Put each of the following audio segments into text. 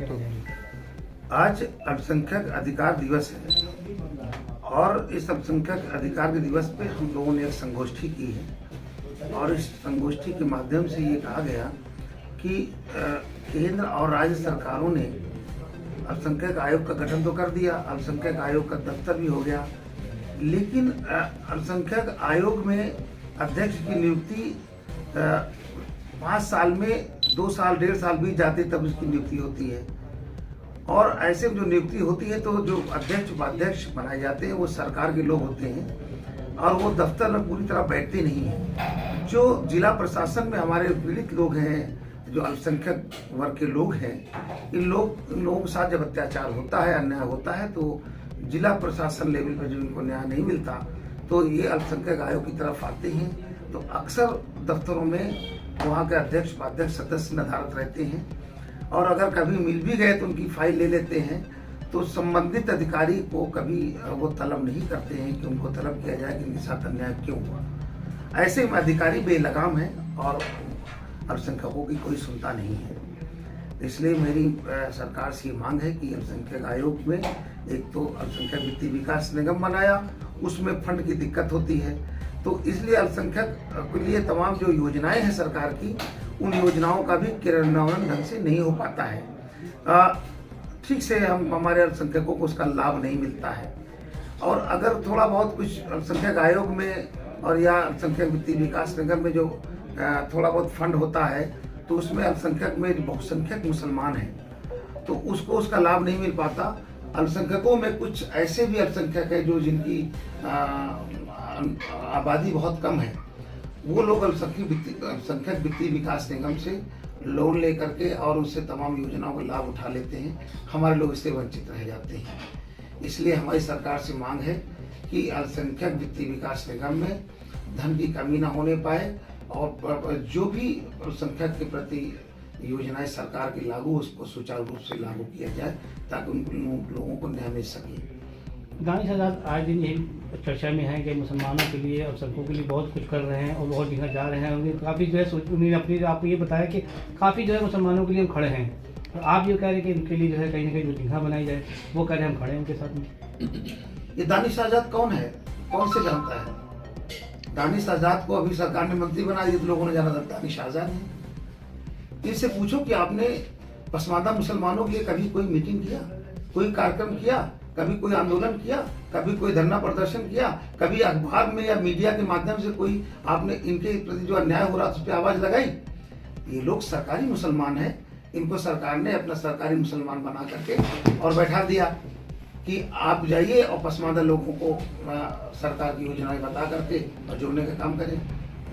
आज अल्पसंख्यक अधिकार दिवस है और इस अल्पसंख्यक अधिकार के दिवस पे हम लोगों ने एक संगोष्ठी की है और इस संगोष्ठी के माध्यम से ये कहा गया कि केंद्र और राज्य सरकारों ने अल्पसंख्यक आयोग का गठन तो कर दिया, अल्पसंख्यक आयोग का दफ्तर भी हो गया, लेकिन अल्पसंख्यक आयोग में अध्यक्ष की नियुक्ति 5 साल में 2 साल 1.5 साल बीत जाते तब उसकी नियुक्ति होती है। और ऐसे में जो नियुक्ति होती है तो जो अध्यक्ष उपाध्यक्ष बनाए जाते हैं वो सरकार के लोग होते हैं और वो दफ्तर में पूरी तरह बैठते नहीं हैं। जो जिला प्रशासन में हमारे पीड़ित लोग हैं, जो अल्पसंख्यक वर्ग के लोग हैं, इन लोगों के साथ जब अत्याचार होता है, अन्याय होता है, तो जिला प्रशासन लेवल पर जो इनको न्याय नहीं मिलता तो ये अल्पसंख्यक आयोग की तरफ आते हैं। तो अक्सर दफ्तरों में वहाँ के अध्यक्ष उपाध्यक्ष सदस्य निर्धारित रहते हैं और अगर कभी मिल भी गए तो उनकी फाइल ले लेते हैं। तो संबंधित अधिकारी को कभी वो तलब नहीं करते हैं कि उनको तलब किया जाए कि इनके साथ अन्याय क्यों हुआ। ऐसे में अधिकारी बेलगाम है और अल्पसंख्यकों की कोई सुनता नहीं है। इसलिए मेरी सरकार से ये मांग है कि अल्पसंख्यक आयोग में एक तो अल्पसंख्यक वित्तीय विकास निगम बनाया, उसमें फंड की दिक्कत होती है, तो इसलिए अल्पसंख्यक के लिए तमाम जो योजनाएं हैं सरकार की, उन योजनाओं का भी क्रियान्वयन ढंग से नहीं हो पाता है। ठीक से हमारे अल्पसंख्यकों को उसका लाभ नहीं मिलता है। और अगर थोड़ा बहुत कुछ अल्पसंख्यक आयोग में और या अल्पसंख्यक वित्तीय विकास निगम में जो थोड़ा बहुत फंड होता है तो उसमें अल्पसंख्यक में बहुसंख्यक मुसलमान हैं तो उसको उसका लाभ नहीं मिल पाता। अल्पसंख्यकों में कुछ ऐसे भी अल्पसंख्यक है जो जिनकी आबादी बहुत कम है, वो लोग अल्पसंख्यक वित्तीय विकास निगम से लोन लेकर के और उससे तमाम योजनाओं का लाभ उठा लेते हैं। हमारे लोग इससे वंचित रह जाते हैं। इसलिए हमारी सरकार से मांग है कि अल्पसंख्यक वित्तीय विकास निगम में धन की कमी न होने पाए और जो भी अल्पसंख्यक के प्रति योजनाएं सरकार की लागू, उसको सुचारू रूप से लागू किया जाए ताकि उन लोगों को न्याय मिल सके। दानिश आज़ाद आज दिन यही चर्चा में है कि मुसलमानों के लिए अल्पसंख्यकों के लिए बहुत कुछ कर रहे हैं और बहुत जगह जा रहे हैं। उन्हें काफ़ी जो है उन्होंने अपनी आपको ये बताया कि काफ़ी जो है मुसलमानों के लिए हम खड़े हैं। तो आप ये कह रहे हैं कि उनके लिए जो है कहीं ना कहीं जो जगह बनाई जाए, वो कह रहे हैं हम खड़े हैं उनके साथ में। ये दानिश आज़ाद कौन है, कौन से जानता है? दानिश आज़ाद को अभी सरकार ने मंत्री बना दिया तो लोगों ने जाना था दानिश आज़ाद है। इनसे पूछो कि आपने पसमानदा मुसलमानों के लिए कभी कोई मीटिंग किया, कोई कार्यक्रम किया, कभी कोई आंदोलन किया, कभी कोई धरना प्रदर्शन किया, कभी अखबार में या मीडिया के माध्यम से कोई आपने इनके प्रति जो अन्याय हो रहा है उस पर आवाज लगाई? ये लोग सरकारी मुसलमान हैं, इनको सरकार ने अपना सरकारी मुसलमान बना करके और बैठा दिया कि आप जाइए और पसमानदा लोगों को सरकार की योजनाएं बता करके और जोड़ने का काम करें।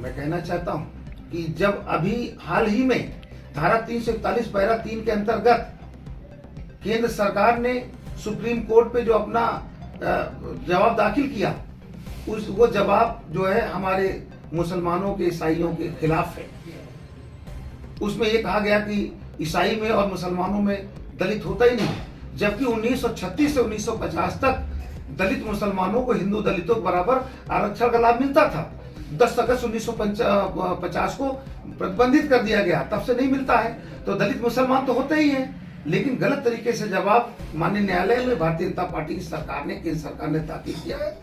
मैं कहना चाहता हूँ कि जब अभी हाल ही में धारा 341 पैरा 3 के अंतर्गत केंद्र सरकार ने सुप्रीम कोर्ट पे जो अपना जवाब दाखिल किया, वो जवाब जो है हमारे मुसलमानों के, ईसाइयों के खिलाफ है। उसमें ये कहा गया कि ईसाई में और मुसलमानों में दलित होता ही नहीं, जबकि 1936 से 1950 तक दलित मुसलमानों को हिंदू दलितों के बराबर आरक्षण का लाभ मिलता था। 10 अगस्त 1950 को प्रतिबंधित कर दिया गया, तब से नहीं मिलता है। तो दलित मुसलमान तो होते ही हैं, लेकिन गलत तरीके से जवाब माननीय न्यायालय में भारतीय जनता पार्टी की सरकार ने, केंद्र सरकार ने दाखिल किया है।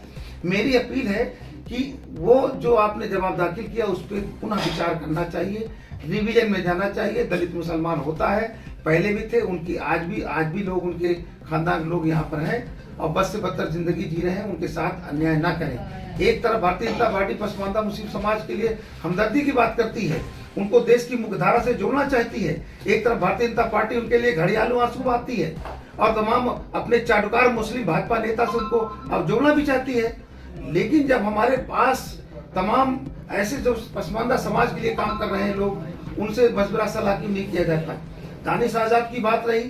मेरी अपील है कि वो जो आपने जवाब दाखिल किया उस पर पुनः विचार करना चाहिए, रिवीजन में जाना चाहिए। दलित मुसलमान होता है, पहले भी थे, उनकी आज भी लोग, उनके खानदान के लोग यहाँ पर हैं और बस से बदतर जिंदगी जी रहे हैं। उनके साथ अन्याय ना करें। एक तरफ भारतीय जनता पार्टी पसमानदा मुस्लिम समाज के लिए हमदर्दी की बात करती है, उनको देश की मुख्यधारा से जोड़ना चाहती है। एक तरफ भारतीय जनता पार्टी उनके लिए घड़ियालू आंसू बहाती है और तमाम अपने चाटुकार मुस्लिम भाजपा नेता से उनको अब जोड़ना भी चाहती है। लेकिन जब हमारे पास तमाम ऐसे जो पसमानदा समाज के लिए काम कर रहे हैं लोग, उनसे मशवरा सलाह क्यों नहीं किया जाता? दानिश आज़ाद की बात रही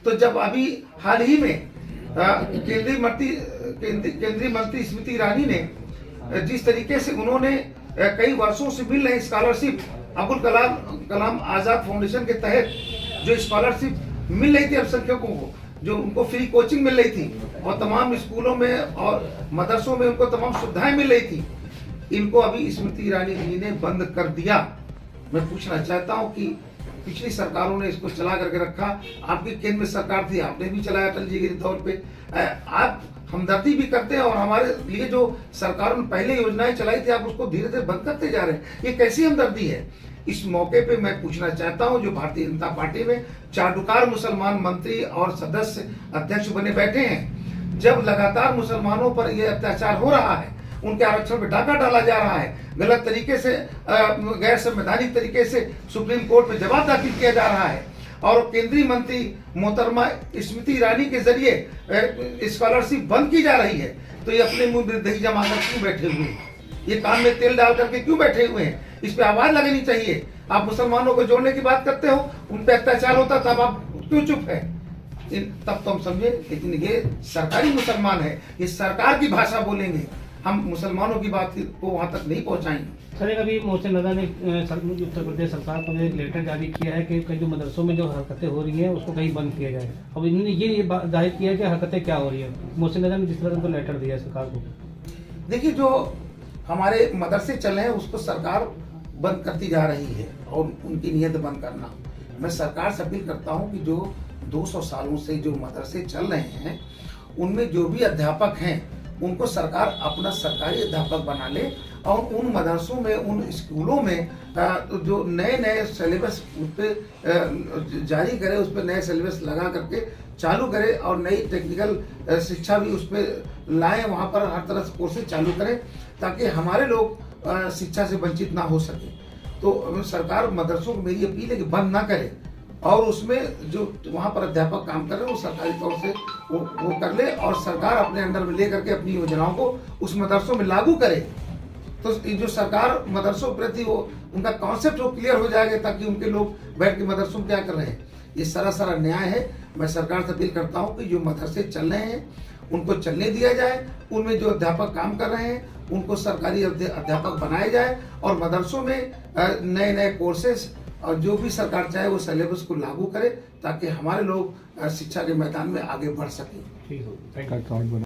तो जब अभी हाल ही में केंद्रीय मंत्री स्मृति ईरानी ने जिस तरीके से उन्होंने कई वर्षों से मिल रही स्कॉलरशिप, अब्दुल कलाम आजाद फाउंडेशन के तहत जो स्कॉलरशिप मिल रही थी अल्पसंख्यकों को, जो उनको फ्री कोचिंग मिल रही थी और तमाम स्कूलों में और मदरसों में उनको तमाम सुविधाएं मिल रही थी, इनको अभी स्मृति ईरानी जी ने बंद कर दिया। मैं पूछना चाहता हूं कि पिछली सरकारों ने इसको चला करके रखा। आपकी केंद्र में सरकार थी, आपने भी चलाया अटल जी के दौर पे। आप हमदर्दी भी करते हैं और हमारे लिए जो सरकारों ने पहले योजनाएं चलाई थी आप उसको धीरे धीरे बंद करते जा रहे हैं। ये कैसी हमदर्दी है? इस मौके पे मैं पूछना चाहता हूं, जो भारतीय जनता पार्टी में चाटुकार मुसलमान मंत्री और सदस्य अध्यक्ष बने बैठे हैं, जब लगातार मुसलमानों पर यह अत्याचार हो रहा है, उनके आरक्षण पे डाका डाला जा रहा है, गलत तरीके से गैर संवैधानिक तरीके से सुप्रीम कोर्ट में जवाब दाखिल किया जा रहा है, और केंद्रीय मंत्री मोहतरमा स्मृति ईरानी के जरिए स्कॉलरशिप बंद की जा रही है, तो ये अपने मुंह में दही जमाकर क्यों बैठे हुए हैं? ये कान में तेल डाल करके क्यों बैठे हुए हैं? इस पे आवाज लगनी चाहिए। आप मुसलमानों को जोड़ने की बात करते हो, उन पे अत्याचार होता तब आप क्यों चुप है? तब तो हम समझे, लेकिन ये सरकारी मुसलमान है, ये सरकार की भाषा बोलेंगे, हम मुसलमानों की बात को वहां तक नहीं पहुंचाएंगे। सर, अभी मोहसिन रजा ने उत्तर प्रदेश सरकार को एक लेटर जारी किया है कि कई जो मदरसों में जो हरकतें हो रही हैं उसको कहीं बंद किया जाए। अब इन्होंने ये जाहिर किया है कि हरकतें क्या हो रही है। मोहसिन रजा ने जिस तरह को लेटर दिया है सरकार को, देखिए, जो हमारे मदरसे चल रहे हैं उसको सरकार बंद करती जा रही है और उनकी नीयत बंद करना। मैं सरकार से अपील करता हूं कि जो 200 सालों से जो मदरसे चल रहे हैं उनमें जो भी अध्यापक हैं उनको सरकार अपना सरकारी अध्यापक बना ले और उन मदरसों में, उन स्कूलों में जो नए नए सिलेबस उस पर जारी करे, उस पर नए सिलेबस लगा करके चालू करे और नई टेक्निकल शिक्षा भी उस पर लाएं, वहाँ पर हर तरह से कोर्सेज चालू करें ताकि हमारे लोग शिक्षा से वंचित ना हो सके। तो सरकार मदरसों को मेरी अपील है कि बंद ना करे और उसमें जो वहाँ पर अध्यापक काम कर रहे हैं वो सरकारी तौर से वो कर ले और सरकार अपने अंडर में ले करके अपनी योजनाओं को उस मदरसों में लागू करे। तो जो सरकार मदरसों के प्रति वो उनका कॉन्सेप्ट वो क्लियर हो जाएगा ताकि उनके लोग बैठ के मदरसों में क्या कर रहे हैं। ये सरासर अन्याय है। मैं सरकार से अपील करता हूँ कि जो मदरसे चल रहे हैं उनको चलने दिया जाए, उनमें जो अध्यापक काम कर रहे हैं उनको सरकारी अध्यापक बनाए जाए और मदरसों में नए नए कोर्सेज और जो भी सरकार चाहे वो सिलेबस को लागू करे ताकि हमारे लोग शिक्षा के मैदान में आगे बढ़ सकें। ठीक है, थैंक यू।